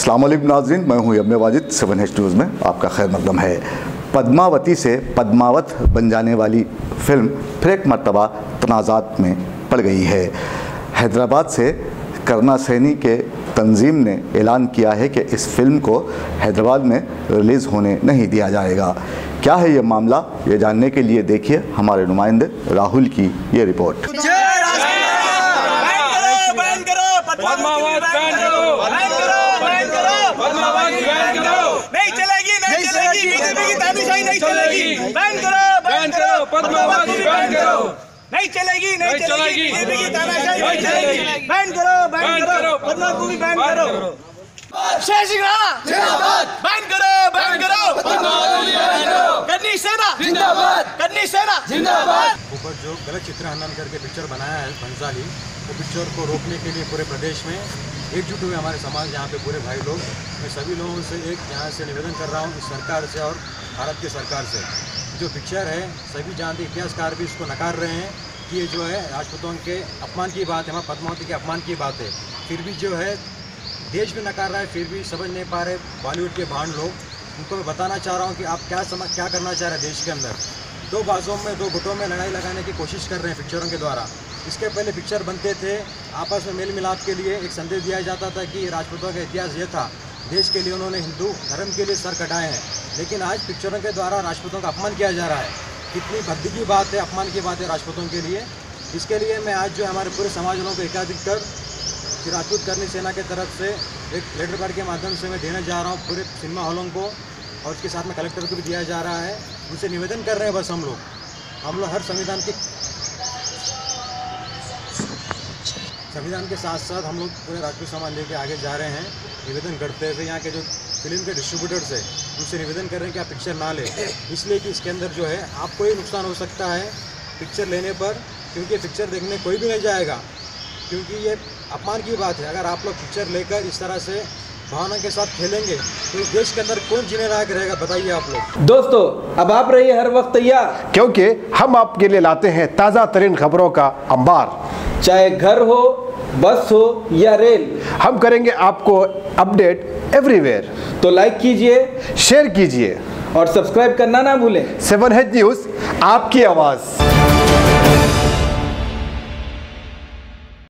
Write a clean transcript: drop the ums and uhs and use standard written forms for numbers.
अस्सलाम वालेकुम नाज़रीन, मैं हूँ यम वाजिद। 7H न्यूज़ में आपका खैर मकदम है। पद्मावती से पद्मावत बन जाने वाली फिल्म फिर एक मर्तबा तनाज़ात में पड़ गई है। हैदराबाद से करना सैनी के तंजीम ने ऐलान किया है कि इस फिल्म को हैदराबाद में रिलीज़ होने नहीं दिया जाएगा। क्या है ये मामला, ये जानने के लिए देखिए हमारे नुमाइंदे राहुल की ये रिपोर्ट। नहीं चलेगी, नहीं चलेगी, बीजेपी की तानाशाही नहीं चलेगी। बैन करो, बैन करो, पद्मावत को बैन करो। नहीं चलेगी, नहीं चलेगी, बीजेपी की तानाशाही नहीं चलेगी। बैन करो, बैन करो, पद्मावत को भी बैन करो। जय श्री राम जिंदाबाद। बैन करो, बैन करो, पद्मावत को भी बैन करो। करनी सेना जिंदाबाद, करनी सेना जिंदाबाद। ऊपर जो गलत चित्र हनन करके पिक्चर बनाया है भंसाली, वो पिक्चर को रोकने के लिए पूरे प्रदेश में एकजुट हुए हमारे समाज, यहाँ पे पूरे भाई लोग। मैं सभी लोगों से यहाँ से निवेदन कर रहा हूँ इस सरकार से और भारत की सरकार से, जो पिक्चर है सभी जानते, इतिहासकार भी इसको नकार रहे हैं कि ये जो है राजपूतों के अपमान की बात है, हमारे पद्मावती के अपमान की बात है। फिर भी जो है देश भी नकार रहा है, फिर भी समझ नहीं पा रहे बॉलीवुड के भांड लोग। उनको मैं बताना चाह रहा हूँ कि आप क्या करना चाह रहे हैं देश के अंदर। दो बाजों में, दो गुटों में लड़ाई लगाने की कोशिश कर रहे हैं पिक्चरों के द्वारा। इसके पहले पिक्चर बनते थे आपस में मेल मिलाप के लिए, एक संदेश दिया जाता था कि राजपूतों का इतिहास ये था, देश के लिए उन्होंने हिंदू धर्म के लिए सर कटाए हैं। लेकिन आज पिक्चरों के द्वारा राजपूतों का अपमान किया जा रहा है। कितनी भद्दी की बात है, अपमान की बात है राजपूतों के लिए। इसके लिए मैं आज जो हमारे पूरे समाज वालों को एकाधिक कर कि राजपूत करनी सेना की तरफ से एक लेटर पैड के माध्यम से मैं देने जा रहा हूँ पूरे सिनेमा हॉलों को, और उसके साथ में कलेक्टर को भी दिया जा रहा है। उनसे निवेदन कर रहे हैं बस हम लोग हर संविधान के साथ साथ हम लोग पूरे राजपूत समाज लेके आगे जा रहे हैं। निवेदन करते हुए यहाँ के जो फिल्म के डिस्ट्रीब्यूटर्स है उनसे निवेदन कर रहे हैं कि आप पिक्चर ना लें, इसलिए कि इसके अंदर जो है आपको ही नुकसान हो सकता है पिक्चर लेने पर, क्योंकि पिक्चर देखने कोई भी नहीं जाएगा, क्योंकि ये अपमान की बात है। अगर आप लोग पिक्चर लेकर इस तरह से भावना के साथ खेलेंगे तो इस देश के अंदर कौन जीने लायक रहेगा, बताइए आप लोग। दोस्तों अब आप रहिए हर वक्त तैयार, क्योंकि हम आपके लिए लाते हैं ताज़ा तरीन खबरों का अंबार। चाहे घर हो, बस हो या रेल, हम करेंगे आपको अपडेट एवरीवेयर। तो लाइक कीजिए, शेयर कीजिए और सब्सक्राइब करना ना भूलें। 7H न्यूज़, आपकी आवाज़।